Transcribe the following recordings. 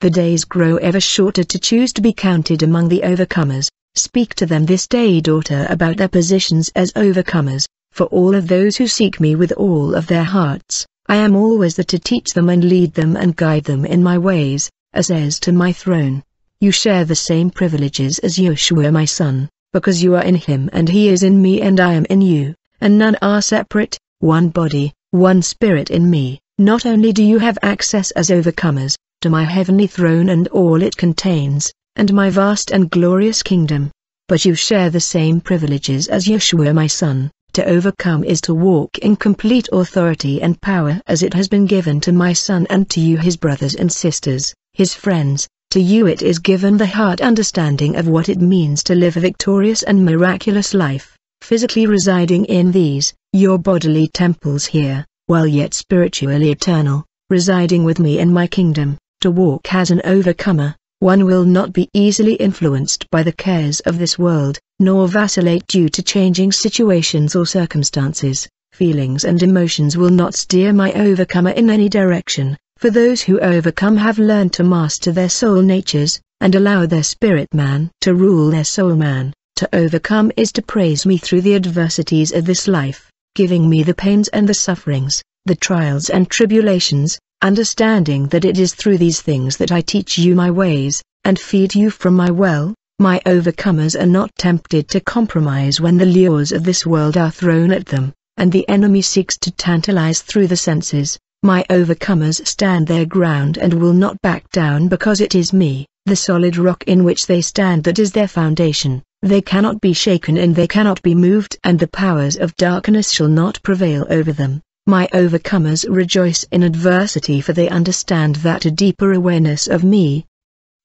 The days grow ever shorter to choose to be counted among the overcomers. Speak to them this day, daughter, about their positions as overcomers. For all of those who seek me with all of their hearts, I am always there to teach them and lead them and guide them in my ways, as heirs to my throne. You share the same privileges as Yeshua my son, because you are in him and he is in me and I am in you, and none are separate, one body, one spirit in me. Not only do you have access as overcomers, to my heavenly throne and all it contains, and my vast and glorious kingdom, but you share the same privileges as Yeshua my son. To overcome is to walk in complete authority and power as it has been given to my son and to you his brothers and sisters, his friends. To you it is given the heart understanding of what it means to live a victorious and miraculous life, physically residing in these, your bodily temples here, while yet spiritually eternal, residing with me in my kingdom. To walk as an overcomer, one will not be easily influenced by the cares of this world, nor vacillate due to changing situations or circumstances. Feelings and emotions will not steer my overcomer in any direction, for those who overcome have learned to master their soul natures, and allow their spirit man to rule their soul man. To overcome is to praise me through the adversities of this life, giving me the pains and the sufferings, the trials and tribulations, understanding that it is through these things that I teach you my ways, and feed you from my well. My overcomers are not tempted to compromise when the lures of this world are thrown at them, and the enemy seeks to tantalize through the senses. My overcomers stand their ground and will not back down, because it is me, the solid rock in which they stand, that is their foundation. They cannot be shaken and they cannot be moved, and the powers of darkness shall not prevail over them. My overcomers rejoice in adversity, for they understand that a deeper awareness of me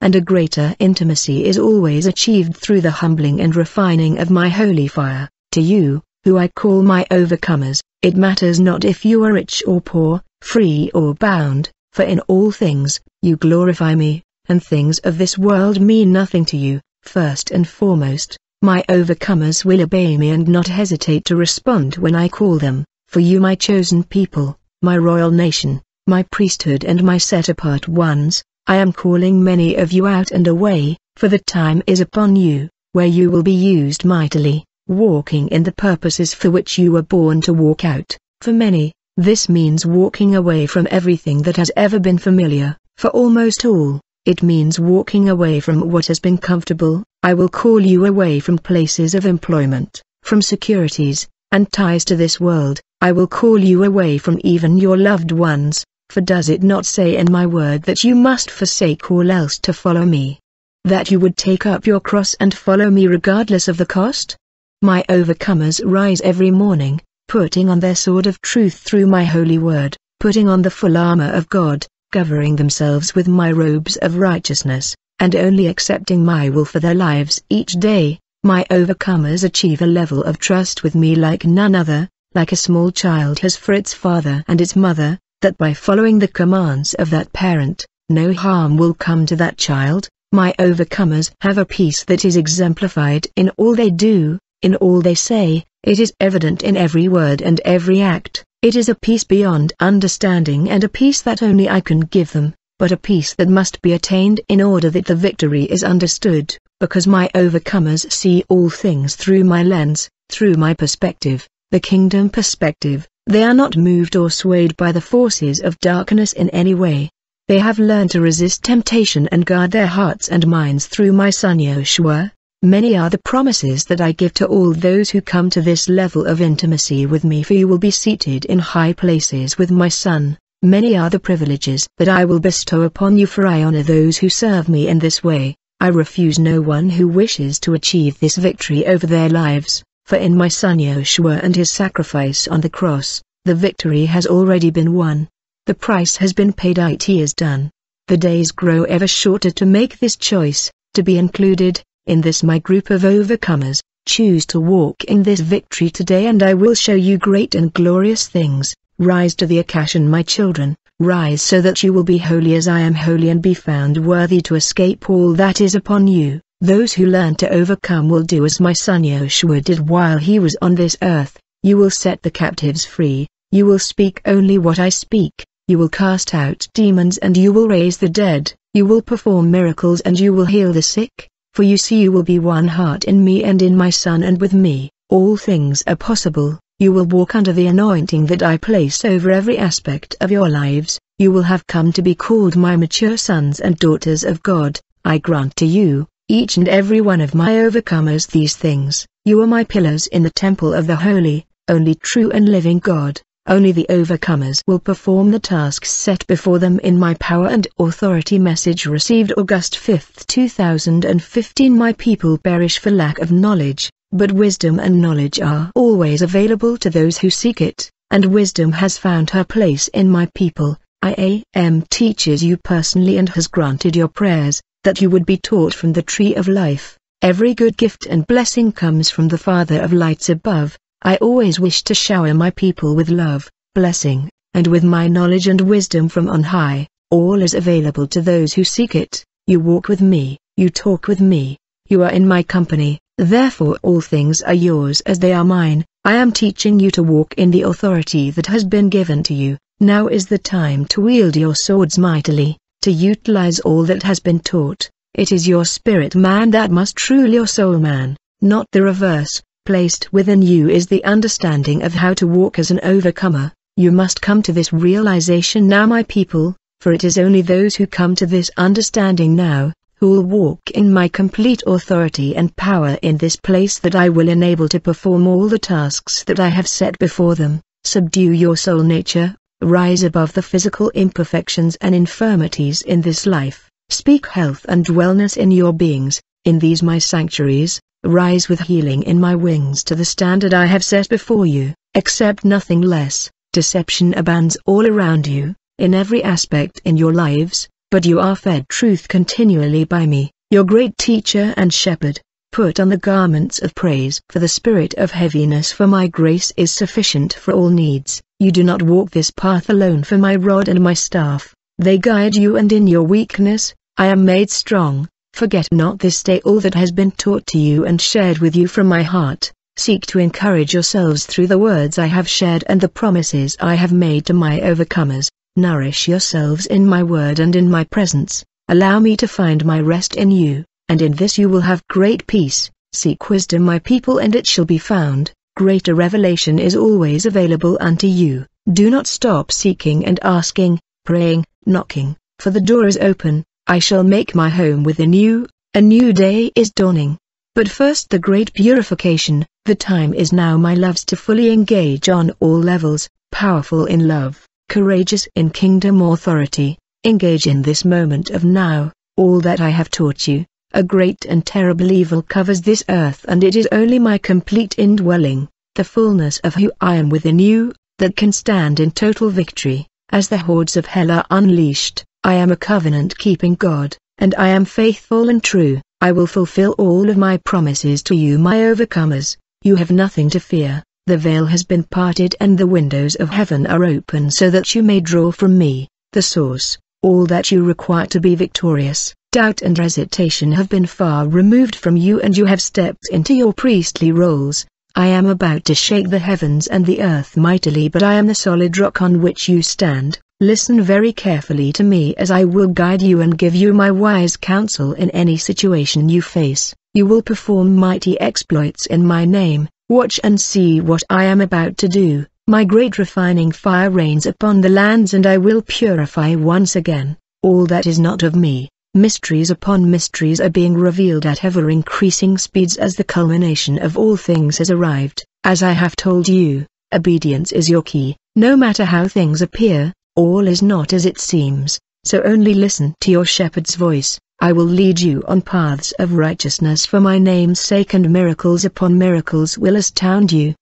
and a greater intimacy is always achieved through the humbling and refining of my holy fire. To you, who I call my overcomers, it matters not if you are rich or poor, free or bound, for in all things, you glorify me, and things of this world mean nothing to you. First and foremost, my overcomers will obey me and not hesitate to respond when I call them. For you, my chosen people, my royal nation, my priesthood and my set-apart ones, I am calling many of you out and away, for the time is upon you, where you will be used mightily, walking in the purposes for which you were born to walk out. For many, this means walking away from everything that has ever been familiar. For almost all, it means walking away from what has been comfortable. I will call you away from places of employment, from securities, and ties to this world. I will call you away from even your loved ones, for does it not say in my word that you must forsake all else to follow me? That you would take up your cross and follow me regardless of the cost? My overcomers rise every morning, putting on their sword of truth through my holy word, putting on the full armor of God, covering themselves with my robes of righteousness, and only accepting my will for their lives each day. My overcomers achieve a level of trust with me like none other, like a small child has for its father and its mother, that by following the commands of that parent, no harm will come to that child. My overcomers have a peace that is exemplified in all they do, in all they say. It is evident in every word and every act. It is a peace beyond understanding, and a peace that only I can give them, but a peace that must be attained in order that the victory is understood, because my overcomers see all things through my lens, through my perspective, the kingdom perspective. They are not moved or swayed by the forces of darkness in any way. They have learned to resist temptation and guard their hearts and minds through my son Yeshua. Many are the promises that I give to all those who come to this level of intimacy with me, for you will be seated in high places with my son. Many are the privileges that I will bestow upon you, for I honor those who serve me in this way. I refuse no one who wishes to achieve this victory over their lives. For in my son Yeshua and his sacrifice on the cross, the victory has already been won. The price has been paid, it is done. The days grow ever shorter to make this choice, to be included in this my group of overcomers. Choose to walk in this victory today, and I will show you great and glorious things. Rise to the occasion, my children, rise so that you will be holy as I am holy, and be found worthy to escape all that is upon you. Those who learn to overcome will do as my son Yeshua did while he was on this earth. You will set the captives free, you will speak only what I speak, you will cast out demons and you will raise the dead, You will perform miracles and you will heal the sick, for you see you will be one heart in me and in my Son, and with me, all things are possible. You will walk under the anointing that I place over every aspect of your lives. You will have come to be called my mature sons and daughters of God. I grant to you, each and every one of my overcomers, these things. You are my pillars in the temple of the holy, only true and living God. Only the overcomers will perform the tasks set before them in my power and authority. Message received August 5, 2015. My people perish for lack of knowledge, but wisdom and knowledge are always available to those who seek it, and wisdom has found her place in my people. I am teaches you personally and has granted your prayers, that you would be taught from the tree of life. Every good gift and blessing comes from the Father of lights above. I always wish to shower my people with love, blessing, and with my knowledge and wisdom from on high. All is available to those who seek it. You walk with me, you talk with me, you are in my company, therefore all things are yours as they are mine. I am teaching you to walk in the authority that has been given to you. Now is the time to wield your swords mightily, to utilize all that has been taught. It is your spirit man that must rule your soul man, not the reverse. Placed within you is the understanding of how to walk as an overcomer. You must come to this realization now, my people, for it is only those who come to this understanding now, who will walk in my complete authority and power in this place that I will enable to perform all the tasks that I have set before them. Subdue your soul nature, rise above the physical imperfections and infirmities in this life. Speak health and wellness in your beings, in these my sanctuaries. Rise with healing in my wings to the standard I have set before you. Accept nothing less. Deception abounds all around you, in every aspect in your lives, but you are fed truth continually by me, your great teacher and shepherd. Put on the garments of praise for the spirit of heaviness, for my grace is sufficient for all needs. You do not walk this path alone, for my rod and my staff, they guide you, and in your weakness, I am made strong. Forget not this day all that has been taught to you and shared with you from my heart. Seek to encourage yourselves through the words I have shared and the promises I have made to my overcomers. Nourish yourselves in my word and in my presence. Allow me to find my rest in you, and in this you will have great peace. Seek wisdom, my people, and it shall be found. Greater revelation is always available unto you. Do not stop seeking and asking, praying, knocking, for the door is open. I shall make my home within you. A new day is dawning. But first the great purification. The time is now, my loves, to fully engage on all levels, powerful in love, courageous in kingdom authority. Engage in this moment of now. All that I have taught you, a great and terrible evil covers this earth, and it is only my complete indwelling, the fullness of who I am within you, that can stand in total victory. As the hordes of hell are unleashed, I am a covenant-keeping God, and I am faithful and true. I will fulfill all of my promises to you, my overcomers. You have nothing to fear. The veil has been parted and the windows of heaven are open so that you may draw from me, the source, all that you require to be victorious. Doubt and hesitation have been far removed from you, and you have stepped into your priestly roles. I am about to shake the heavens and the earth mightily, but I am the solid rock on which you stand. Listen very carefully to me, as I will guide you and give you my wise counsel in any situation you face. You will perform mighty exploits in my name. Watch and see what I am about to do. My great refining fire rains upon the lands, and I will purify once again all that is not of me. Mysteries upon mysteries are being revealed at ever-increasing speeds as the culmination of all things has arrived. As I have told you, obedience is your key. No matter how things appear, all is not as it seems, so only listen to your shepherd's voice. I will lead you on paths of righteousness for my name's sake, and miracles upon miracles will astound you.